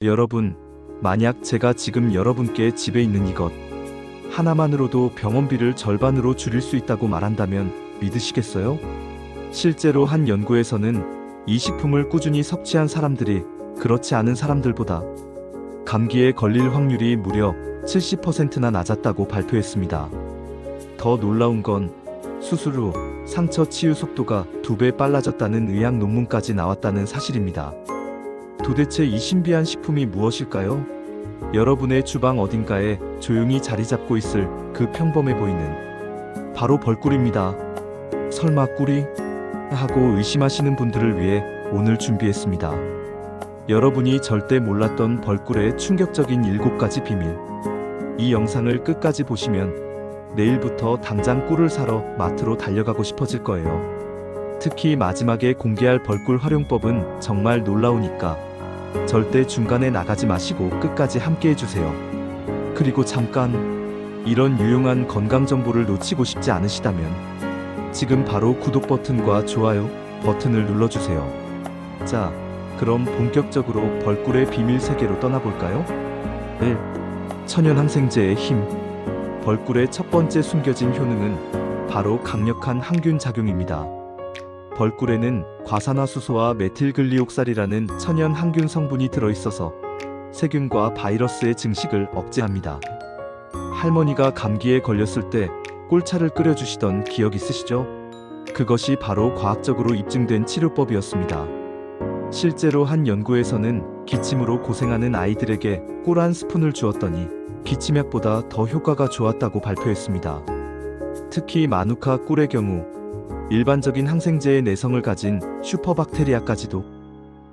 여러분, 만약 제가 지금 여러분께 집에 있는 이것 하나만으로도 병원비를 절반으로 줄일 수 있다고 말한다면 믿으시겠어요? 실제로 한 연구에서는 이 식품을 꾸준히 섭취한 사람들이 그렇지 않은 사람들보다 감기에 걸릴 확률이 무려 70%나 낮았다고 발표했습니다. 더 놀라운 건 수술 후 상처 치유 속도가 2배 빨라졌다는 의학 논문까지 나왔다는 사실입니다. 도대체 이 신비한 식품이 무엇일까요? 여러분의 주방 어딘가에 조용히 자리 잡고 있을 그 평범해 보이는 바로 벌꿀입니다. 설마 꿀이? 하고 의심하시는 분들을 위해 오늘 준비했습니다. 여러분이 절대 몰랐던 벌꿀의 충격적인 7가지 비밀. 이 영상을 끝까지 보시면 내일부터 당장 꿀을 사러 마트로 달려가고 싶어질 거예요. 특히 마지막에 공개할 벌꿀 활용법은 정말 놀라우니까 절대 중간에 나가지 마시고 끝까지 함께 해주세요. 그리고 잠깐, 이런 유용한 건강 정보를 놓치고 싶지 않으시다면 지금 바로 구독 버튼과 좋아요 버튼을 눌러주세요. 자, 그럼 본격적으로 벌꿀의 비밀 세계로 떠나볼까요? 1. 천연 항생제의 힘. 벌꿀의 첫 번째 숨겨진 효능은 바로 강력한 항균 작용입니다. 벌꿀에는 과산화수소와 메틸글리옥살이라는 천연 항균 성분이 들어있어서 세균과 바이러스의 증식을 억제합니다. 할머니가 감기에 걸렸을 때 꿀차를 끓여주시던 기억 있으시죠? 그것이 바로 과학적으로 입증된 치료법이었습니다. 실제로 한 연구에서는 기침으로 고생하는 아이들에게 꿀 한 스푼을 주었더니 기침약보다 더 효과가 좋았다고 발표했습니다. 특히 마누카 꿀의 경우 일반적인 항생제의 내성을 가진 슈퍼박테리아까지도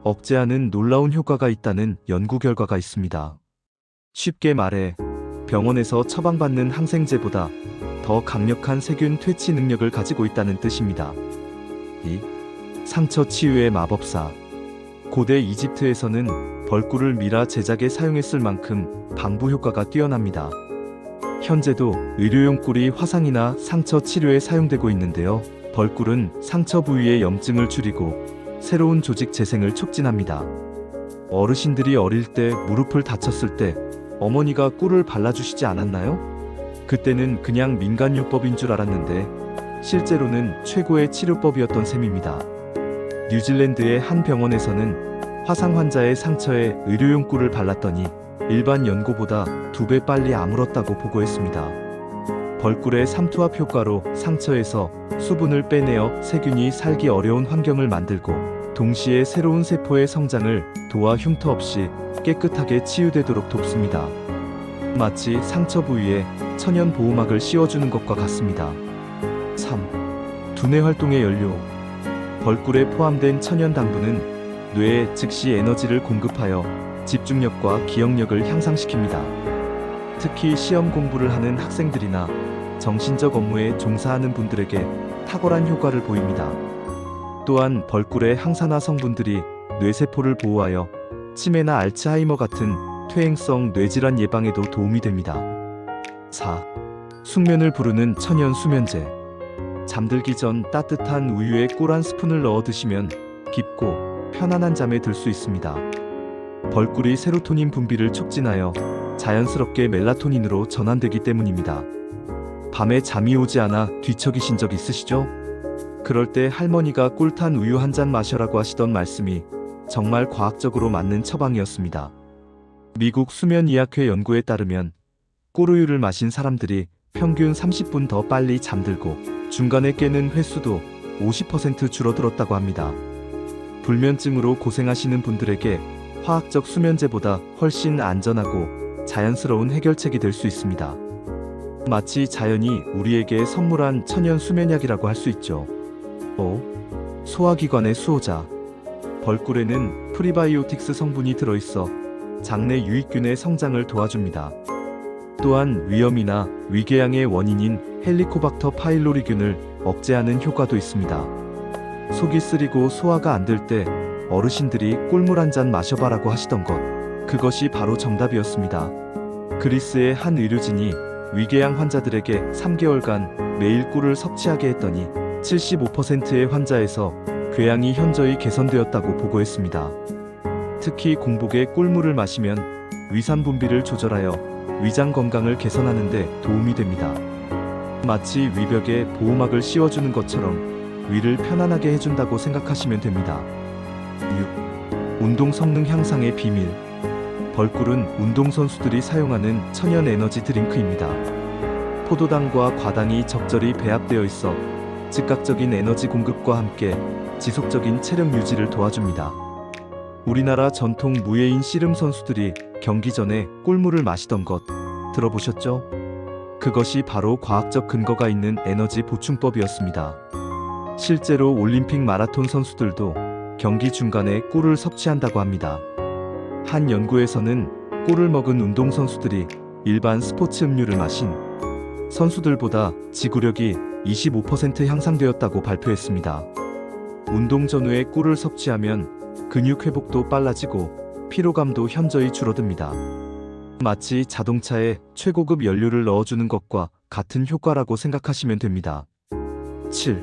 억제하는 놀라운 효과가 있다는 연구 결과가 있습니다. 쉽게 말해 병원에서 처방받는 항생제보다 더 강력한 세균 퇴치 능력을 가지고 있다는 뜻입니다. 2. 상처 치유의 마법사. 고대 이집트에서는 벌꿀을 미라 제작에 사용했을 만큼 방부 효과가 뛰어납니다. 현재도 의료용 꿀이 화상이나 상처 치료에 사용되고 있는데요. 벌꿀은 상처 부위의 염증을 줄이고 새로운 조직 재생을 촉진합니다. 어르신들이 어릴 때 무릎을 다쳤을 때 어머니가 꿀을 발라주시지 않았나요? 그때는 그냥 민간요법인 줄 알았는데 실제로는 최고의 치료법이었던 셈입니다. 뉴질랜드의 한 병원에서는 화상 환자의 상처에 의료용 꿀을 발랐더니 일반 연고보다 2배 빨리 아물었다고 보고했습니다. 벌꿀의 삼투압 효과로 상처에서 수분을 빼내어 세균이 살기 어려운 환경을 만들고 동시에 새로운 세포의 성장을 도와 흉터 없이 깨끗하게 치유되도록 돕습니다. 마치 상처 부위에 천연 보호막을 씌워주는 것과 같습니다. 3. 두뇌 활동의 연료. 벌꿀에 포함된 천연 당분은 뇌에 즉시 에너지를 공급하여 집중력과 기억력을 향상시킵니다. 특히 시험 공부를 하는 학생들이나 정신적 업무에 종사하는 분들에게 탁월한 효과를 보입니다. 또한 벌꿀의 항산화 성분들이 뇌세포를 보호하여 치매나 알츠하이머 같은 퇴행성 뇌질환 예방에도 도움이 됩니다. 4. 숙면을 부르는 천연 수면제. 잠들기 전 따뜻한 우유에 꿀 한 스푼을 넣어 드시면 깊고 편안한 잠에 들 수 있습니다. 벌꿀이 세로토닌 분비를 촉진하여 자연스럽게 멜라토닌으로 전환되기 때문입니다. 밤에 잠이 오지 않아 뒤척이신 적 있으시죠? 그럴 때 할머니가 꿀탄 우유 한 잔 마셔라고 하시던 말씀이 정말 과학적으로 맞는 처방이었습니다. 미국 수면의학회 연구에 따르면 꿀우유를 마신 사람들이 평균 30분 더 빨리 잠들고 중간에 깨는 횟수도 50% 줄어들었다고 합니다. 불면증으로 고생하시는 분들에게 화학적 수면제보다 훨씬 안전하고 자연스러운 해결책이 될 수 있습니다. 마치 자연이 우리에게 선물한 천연 수면약이라고 할 수 있죠. 5. 소화기관의 수호자. 벌꿀에는 프리바이오틱스 성분이 들어있어 장내 유익균의 성장을 도와줍니다. 또한 위염이나 위궤양의 원인인 헬리코박터 파일로리균을 억제하는 효과도 있습니다. 속이 쓰리고 소화가 안 될 때 어르신들이 꿀물 한 잔 마셔봐라고 하시던 것, 그것이 바로 정답이었습니다. 그리스의 한 의료진이 위궤양 환자들에게 3개월간 매일 꿀을 섭취하게 했더니 75%의 환자에서 궤양이 현저히 개선되었다고 보고했습니다. 특히 공복에 꿀물을 마시면 위산 분비를 조절하여 위장 건강을 개선하는 데 도움이 됩니다. 마치 위벽에 보호막을 씌워주는 것처럼 위를 편안하게 해준다고 생각하시면 됩니다. 6. 운동 성능 향상의 비밀. 벌꿀은 운동선수들이 사용하는 천연 에너지 드링크입니다. 포도당과 과당이 적절히 배합되어 있어 즉각적인 에너지 공급과 함께 지속적인 체력 유지를 도와줍니다. 우리나라 전통 무예인 씨름 선수들이 경기 전에 꿀물을 마시던 것 들어보셨죠? 그것이 바로 과학적 근거가 있는 에너지 보충법이었습니다. 실제로 올림픽 마라톤 선수들도 경기 중간에 꿀을 섭취한다고 합니다. 한 연구에서는 꿀을 먹은 운동선수들이 일반 스포츠 음료를 마신 선수들보다 지구력이 25% 향상되었다고 발표했습니다. 운동 전후에 꿀을 섭취하면 근육 회복도 빨라지고 피로감도 현저히 줄어듭니다. 마치 자동차에 최고급 연료를 넣어주는 것과 같은 효과라고 생각하시면 됩니다. 7.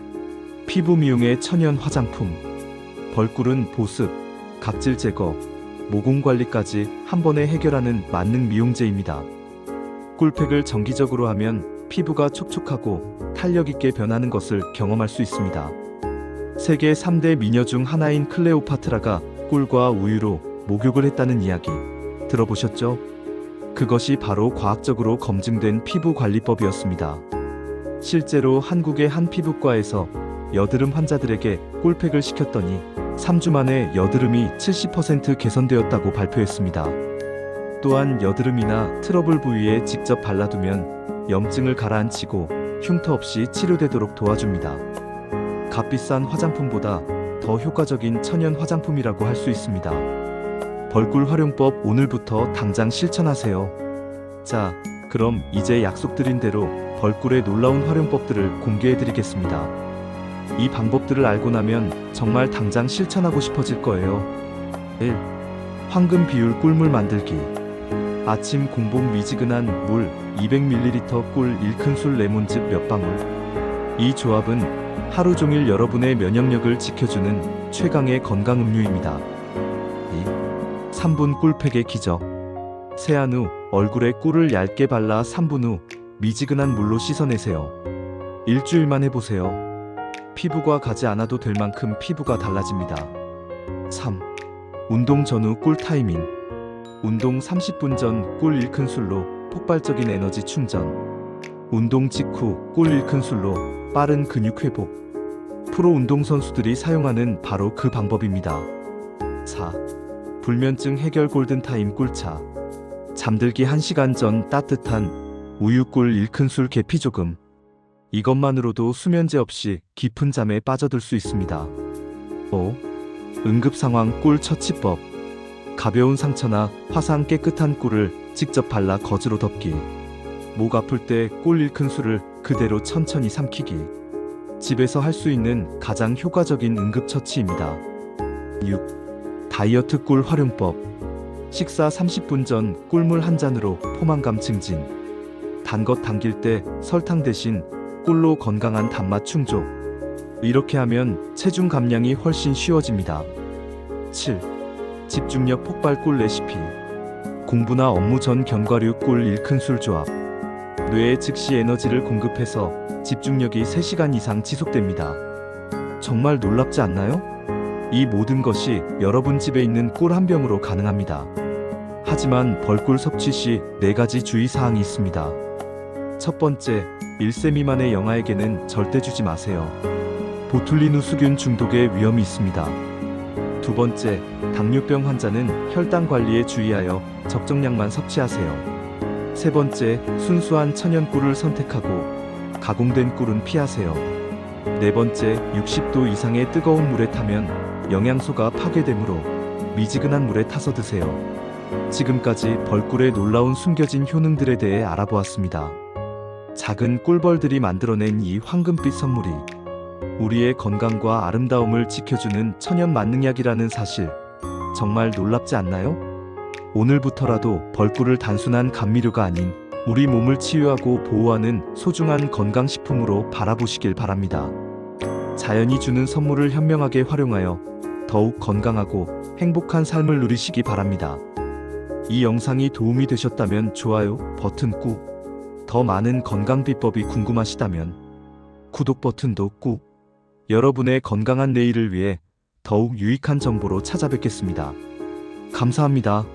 피부 미용의 천연 화장품. 벌꿀은 보습, 각질 제거, 모공 관리까지 한 번에 해결하는 만능 미용제입니다. 꿀팩을 정기적으로 하면 피부가 촉촉하고 탄력 있게 변하는 것을 경험할 수 있습니다. 세계 3대 미녀 중 하나인 클레오파트라가 꿀과 우유로 목욕을 했다는 이야기 들어보셨죠? 그것이 바로 과학적으로 검증된 피부 관리법이었습니다. 실제로 한국의 한 피부과에서 여드름 환자들에게 꿀팩을 시켰더니 3주 만에 여드름이 70% 개선되었다고 발표했습니다. 또한 여드름이나 트러블 부위에 직접 발라두면 염증을 가라앉히고 흉터 없이 치료되도록 도와줍니다. 값비싼 화장품보다 더 효과적인 천연 화장품이라고 할 수 있습니다. 벌꿀 활용법 오늘부터 당장 실천하세요. 자, 그럼 이제 약속드린 대로 벌꿀의 놀라운 활용법들을 공개해드리겠습니다. 이 방법들을 알고 나면 정말 당장 실천하고 싶어질 거예요. 1. 황금 비율 꿀물 만들기. 아침 공복 미지근한 물 200ml 꿀 1큰술 레몬즙 몇 방울. 이 조합은 하루 종일 여러분의 면역력을 지켜주는 최강의 건강 음료입니다. 2. 3분 꿀팩의 기적. 세안 후 얼굴에 꿀을 얇게 발라 3분 후 미지근한 물로 씻어내세요. 일주일만 해보세요. 피부가 가지 않아도 될 만큼 피부가 달라집니다. 3. 운동 전후 꿀 타이밍. 운동 30분 전 꿀 1큰술로 폭발적인 에너지 충전. 운동 직후 꿀 1큰술로 빠른 근육 회복. 프로 운동선수들이 사용하는 바로 그 방법입니다. 4. 불면증 해결 골든타임 꿀차. 잠들기 1시간 전 따뜻한 우유 꿀 1큰술 계피 조금. 이것만으로도 수면제 없이 깊은 잠에 빠져들 수 있습니다. 5. 응급상황 꿀 처치법. 가벼운 상처나 화상 깨끗한 꿀을 직접 발라 거즈로 덮기. 목 아플 때 꿀 1큰술을 그대로 천천히 삼키기. 집에서 할 수 있는 가장 효과적인 응급처치입니다. 6. 다이어트 꿀 활용법. 식사 30분 전 꿀물 한 잔으로 포만감 증진. 단 것 당길 때 설탕 대신 꿀로 건강한 단맛 충족. 이렇게 하면 체중 감량이 훨씬 쉬워집니다. 7. 집중력 폭발 꿀 레시피. 공부나 업무 전 견과류 꿀 1큰술 조합. 뇌에 즉시 에너지를 공급해서 집중력이 3시간 이상 지속됩니다. 정말 놀랍지 않나요? 이 모든 것이 여러분 집에 있는 꿀 한 병으로 가능합니다. 하지만 벌꿀 섭취 시 4가지 주의사항이 있습니다. 첫 번째, 1세 미만의 영아에게는 절대 주지 마세요. 보툴리누 수균 중독의 위험이 있습니다. 두 번째, 당뇨병 환자는 혈당 관리에 주의하여 적정량만 섭취하세요. 세 번째, 순수한 천연 꿀을 선택하고 가공된 꿀은 피하세요. 네 번째, 60도 이상의 뜨거운 물에 타면 영양소가 파괴되므로 미지근한 물에 타서 드세요. 지금까지 벌꿀의 놀라운 숨겨진 효능들에 대해 알아보았습니다. 작은 꿀벌들이 만들어낸 이 황금빛 선물이 우리의 건강과 아름다움을 지켜주는 천연 만능약이라는 사실, 정말 놀랍지 않나요? 오늘부터라도 벌꿀을 단순한 감미료가 아닌 우리 몸을 치유하고 보호하는 소중한 건강식품으로 바라보시길 바랍니다. 자연이 주는 선물을 현명하게 활용하여 더욱 건강하고 행복한 삶을 누리시기 바랍니다. 이 영상이 도움이 되셨다면 좋아요 버튼 꾹, 더 많은 건강 비법이 궁금하시다면 구독 버튼도 꾹. 여러분의 건강한 내일을 위해 더욱 유익한 정보로 찾아뵙겠습니다. 감사합니다.